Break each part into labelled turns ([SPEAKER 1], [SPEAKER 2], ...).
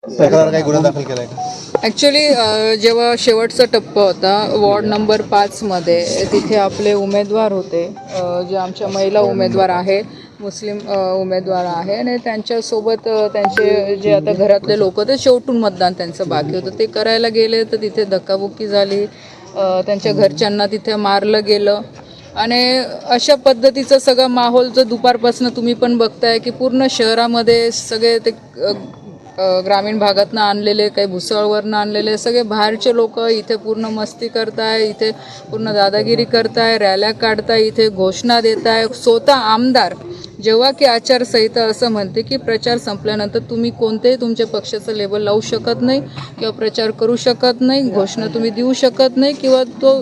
[SPEAKER 1] सरकारने काही गुन्हा दाखल केलाय का?
[SPEAKER 2] ॲक्च्युली जेव्हा शेवटचा टप्पा होता वॉर्ड नंबर 5मध्ये, तिथे आपले उमेदवार होते, जे आमच्या महिला उमेदवार आहे, मुस्लिम उमेदवार आहे, आणि त्यांच्यासोबत त्यांचे जे आता घरातले लोक ते शेवटून मतदान त्यांचं बाकी होतं ते करायला गेले, तर तिथे धक्काबुक्की झाली, त्यांच्या घरच्यांना तिथे मारलं गेलं. आणि अशा पद्धतीचं सगळं माहोल जो दुपारपासून तुम्ही पण बघताय की पूर्ण शहरामध्ये सगळे ते ग्रामीण भागातनं आणलेले, काही भुसावळवरनं आणलेले सगळे बाहेरचे लोक इथे पूर्ण मस्ती करताय, इथे पूर्ण दादागिरी करताय, रॅल्या काढताय, इथे घोषणा देताय. स्वतः आमदार जेव्हा की आचारसंहिता असं म्हणते की प्रचार संपल्यानंतर तुम्ही कोणतेही तुमच्या पक्षाचं लेबल लावू शकत नाही किंवा प्रचार करू शकत नाही, घोषणा तुम्ही देऊ शकत नाही, किंवा तो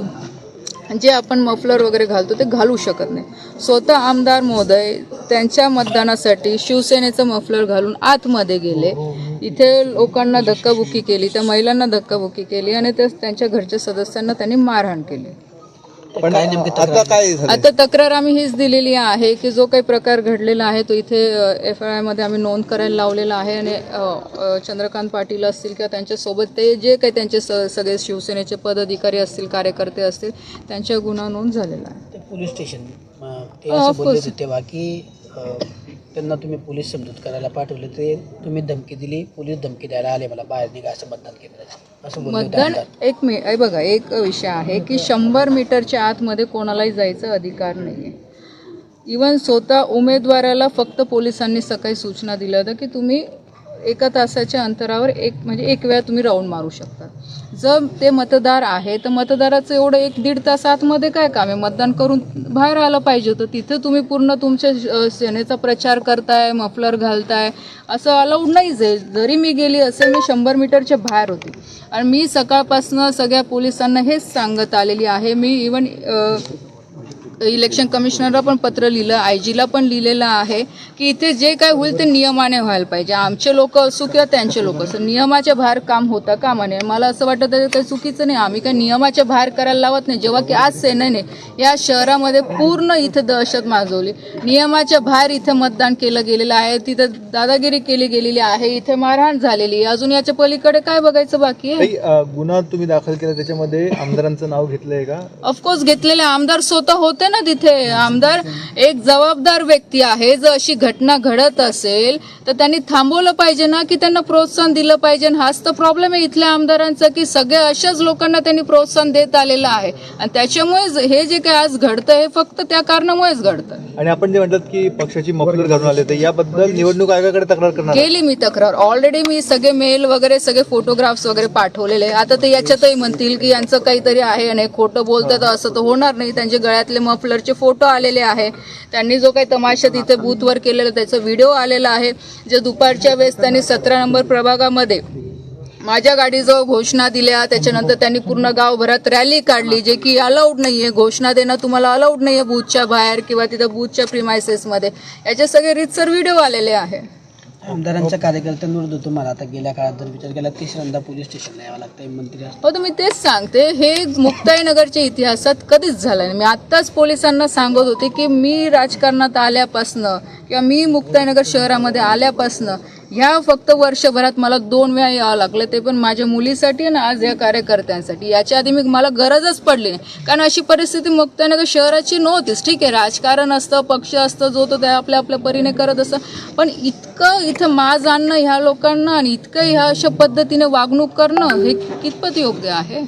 [SPEAKER 2] जे आपण मफलर वगैरे घालतो ते घालू शकत नाही. स्वतः आमदार महोदय त्यांच्या मतदानासाठी शिवसेनेचं मफलर घालून आतमध्ये गेले, इथे लोकांना धक्काबुक्की केली, त्या महिलांना धक्काबुक्की केली, आणि त्यांच्या घरच्या सदस्यांना त्यांनी मारहाण केली.
[SPEAKER 1] पण आता काय झालं?
[SPEAKER 2] आता तक्रार आम्ही हीच दिलेली आहे की जो काही प्रकार घडलेला आहे तो इथे FIR मध्ये आम्ही नोंद करायला लावलेला आहे, आणि चंद्रकांत पाटील असतील किंवा त्यांच्यासोबत ते जे काही त्यांचे सगळे शिवसेनेचे पदाधिकारी असतील, कार्यकर्ते असतील, त्यांच्या गुन्हा नोंद झालेला आहे.
[SPEAKER 3] ते पोलीस स्टेशन ते असं बोलले होते तेव्हा की त्यांना तुम्ही पोलीस समजूत करायला पाठवले, ते तुम्ही धमकी दिली, पोलीस धमकी द्यायला आले मला बाहेर निघा असं मतदान केंद्राचं असं बोलले होते
[SPEAKER 2] मतदान
[SPEAKER 3] आमदार.
[SPEAKER 2] बघा, एक विषय आहे की 100 मीटरच्या आतमध्ये कोणालाही जायचा अधिकार नाही आहे. इवन स्वतः उमेदवाराला फक्त पोलिसांनी सकाळी सूचना दिल्या होत्या की तुम्ही 1 तासाच्या अंतरावर एक वेळा तुम्ही राऊंड मारू शकता. जर ते मतदार आहे तर मतदाराचं एवढं 1-1.5 तास आतमध्ये काय काम आहे? मतदान करून बाहेर आलं पाहिजे होतं. तिथे तुम्ही पूर्ण तुमच्या सेनेचा प्रचार करताय, मफलर घालताय, असं अलाउड नाही जाईल. जरी मी गेली असेल, मी 100 मीटरच्या बाहेर होती, आणि मी सकाळपासून सगळ्या पोलिसांना हेच सांगत आलेली आहे. मी इवन इलेक्शन कमिशनरला पण पत्र लिहिलं, IG ला पण लिहिलेलं आहे की इथे जे काय होईल ते नियमाने व्हायला पाहिजे. आमचे लोक असो किंवा त्यांचे लोक असो, नियमाच्या बाहेर काम होता कामा नये. मला असं वाटतं त्याचं काही चुकीचं नाही, आम्ही काही नियमाच्या बाहेर करायला लावत नाही. जेव्हा की आज सेनेने या शहरामध्ये पूर्ण इथं दहशत माजवली, नियमाच्या बाहेर इथं मतदान केलं गेलेलं आहे, तिथं दादागिरी केली गेलेली आहे, इथे मारहाण झालेली आहे, अजून याच्या पलीकडे काय बघायचं बाकी आहे?
[SPEAKER 1] गुन्हा तुम्ही दाखल केला त्याच्यामध्ये आमदारांचं नाव घेतलंय का?
[SPEAKER 2] ऑफकोर्स घेतलेले आमदार स्वतः होते ना तिथे. आमदार एक जबाबदार व्यक्ती आहे. जर अशी घटना घडत असेल तर त्यांनी थांबवलं पाहिजे ना, की त्यांना प्रोत्साहन दिलं पाहिजे. हाच तर प्रॉब्लेम आहे इथल्या आमदारांचा की सगळ्या अशाच लोकांना त्यांनी प्रोत्साहन देत आलेलं आहे, आणि त्याच्यामुळेच हे जे काही आज घडतं हे फक्त त्या कारणामुळेच घडतं.
[SPEAKER 1] आणि आपण जे म्हणतात की पक्षाची मफलर घालून आले, तर याबद्दल निवडणूक आयोगाकडे तक्रार करणार?
[SPEAKER 2] केली मी तक्रार ऑलरेडी. मी सगळे मेल वगैरे सगळे फोटोग्राफ्स वगैरे पाठवलेले. आता ते याच्यातही म्हणतील की यांचं काहीतरी आहे आणि खोटं बोलतात, असं तर होणार नाही. त्यांचे गळ्यातले मफलरचे फोटो आलेले आहे, त्यांनी जो काही तमाशा तिथे बूथवर केलेला त्याचा व्हिडिओ आलेला आहे. जे दुपारच्या वेळेस त्यांनी 17 नंबर प्रभागामध्ये माझ्या गाडीजवळ घोषणा दिल्या, त्याच्यानंतर त्यांनी पूर्ण गावभरात रॅली काढली, जे की अलाउड नाहीये. घोषणा देणं तुम्हाला अलाउड नाहीये बूथच्या बाहेर किंवा तिथं बूथच्या प्रिमायसेसमध्ये. याचे सगळे रीतसर व्हिडिओ आलेले आहे.
[SPEAKER 3] आमदारांच्या कार्यकर्त्यांविरुद्ध तुम्हाला आता गेल्या काळात जर विचार केला 3ऱ्यांदा पोलीस स्टेशनला यावं लागतं मंत्री असं.
[SPEAKER 2] हो, तर मी तेच सांगते, हे मुक्ताईनगरच्या इतिहासात कधीच झालं नाही. मी आत्ताच पोलिसांना सांगत होते की मी राजकारणात आल्यापासनं किंवा मी मुक्ताईनगर शहरामध्ये आल्यापासनं ह्या फक्त वर्षभरात मला 2 वेळा यावं लागलं, ते पण माझ्या मुलीसाठी आणि आज या कार्यकर्त्यांसाठी. याच्या आधी मला गरजच पडली नाही, कारण अशी परिस्थिती मुक्ताईनगर शहराची नव्हतीच. ठीक आहे, राजकारण असतं, पक्ष असतं, जो तो त्या आपल्या आपल्या परीने करत असतं, पण इतकं इथं माज आणणं ह्या लोकांना आणि इतकं ह्या अशा पद्धतीने वागणूक करणं हे कितपत योग्य आहे?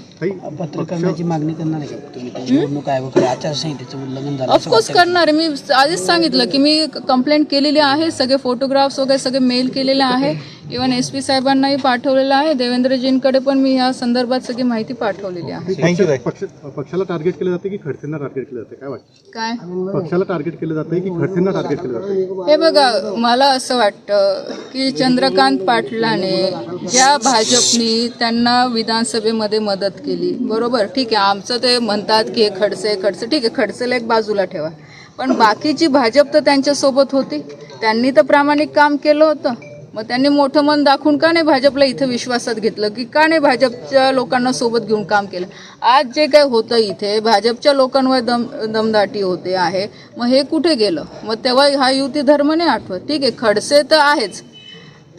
[SPEAKER 3] पत्र करण्याची मागणी करणार आहे का तुम्ही? निवडणूक आयोगाकडे आचारसंहितेचं उल्लंघन झालं
[SPEAKER 2] ऑफकोर्स करणार आहे. मी आधीच सांगितलं की मी कंप्लेंट केलेली आहे, सगळे फोटोग्राफ्स वगैरे सगळे मेल केलेले आहे. इव्हन SP साहेबांनाही पाठवलेलं आहे, देवेंद्रजींकडे पण मी या संदर्भात सगळी माहिती पाठवलेली आहे.
[SPEAKER 1] थँक्यू.
[SPEAKER 4] पक्षाला टार्गेट केलं जाते की खडसेंना टार्गेट केलं जाते, काय वाटतं?
[SPEAKER 2] काय
[SPEAKER 4] पक्षाला टार्गेट केलं जाते की खडसेंना टार्गेट केलं जाते?
[SPEAKER 2] हे बघा, मला असं वाटतं की चंद्रकांत पाटलाने ज्या भाजपनी त्यांना विधानसभेमध्ये मदत केली, बरोबर, ठीक आहे, आमचं ते म्हणतात की खडसे, ठीक आहे, खडसेला एक बाजूला ठेवा, पण बाकीची भाजप तर त्यांच्यासोबत होती. त्यांनी तर प्रामाणिक काम केलं होतं. मग त्यांनी मोठं मन दाखवून का नाही भाजपला इथं विश्वासात घेतलं, की का नाही भाजपच्या लोकांना सोबत घेऊन काम केलं? आज जे काय होतं इथे भाजपच्या लोकांवर दमदाटी होते आहे, मग हे कुठे गेलं? मग तेव्हा हा युती धर्म नाही आठवत. ठीक आहे, खडसे तर आहेच,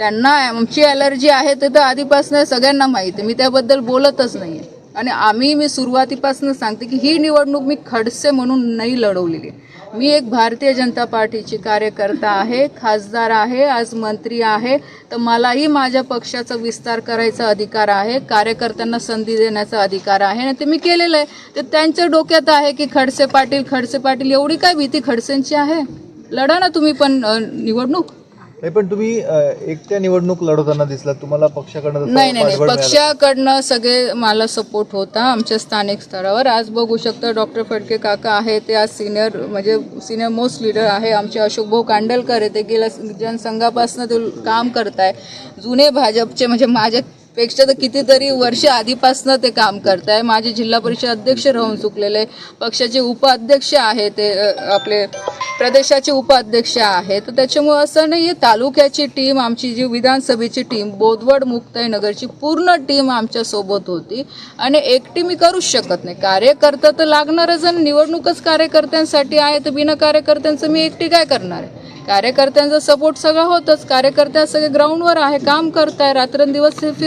[SPEAKER 2] त्यांना आमची ॲलर्जी आहे ते तर आधीपासून सगळ्यांना माहीत आहे, मी त्याबद्दल बोलतच नाही आहे. आणि मी सुरुवातीपासून सांगते की ही निवडणूक मी खडसे म्हणून नाही लढवलेली. मी एक भारतीय जनता पार्टीची कार्यकर्ता आहे, खासदार आहे, आज मंत्री आहे, तर मलाही माझ्या पक्षाचा विस्तार करायचा अधिकार आहे, कार्यकर्त्यांना संधी देण्याचा अधिकार आहे आणि ते मी केलेलं आहे. तर त्यांच्या डोक्यात आहे की खडसे पाटील एवढी काय भीती खडसेंची आहे? लढा ना तुम्ही पण निवडणूक.
[SPEAKER 1] नाही, पण तुम्ही एकट्या निवडणूक लढवताना दिसला, तुम्हाला पक्षाकडनं तसं
[SPEAKER 2] नाही
[SPEAKER 1] पाठबळ मिळालं?
[SPEAKER 2] पक्षाकडनं सगळे मला सपोर्ट होता आमच्या स्थानिक स्तरावर. आज बघू शकता डॉक्टर फडके काका आहे, ते आज सिनियर मोस्ट लीडर आहे. आमचे अशोक भाऊ कांडलकर आहे, ते गेल्या जनसंघापासून ते काम करताय. जुने भाजपचे म्हणजे माझ्यापेक्षा तर कितीतरी वर्ष आधीपासून ते काम करताय. माझे जिल्हा परिषद अध्यक्ष राहून चुकलेले, पक्षाचे उपाध्यक्ष आहे, ते आपले प्रदेशाचे उपाध्यक्ष आहे. तर त्याच्यामुळे असं नाही आहे, तालुक्याची टीम, आमची जी विधानसभेची टीम, बोदवड मुक्ताईनगरची पूर्ण टीम आमच्या सोबत होती आणि एकटी मी करूच शकत नाही. कार्यकर्ता तर लागणारच आणि निवडणूकच कार्यकर्त्यांसाठी आहे, तर बिना कार्यकर्त्यांचं मी एकटी काय करणार आहे? कार्यकर्त्यांचा सपोर्ट सगळं होतच. कार्यकर्ते सगळे ग्राउंडवर आहे, काम करताय, रात्रंदिवस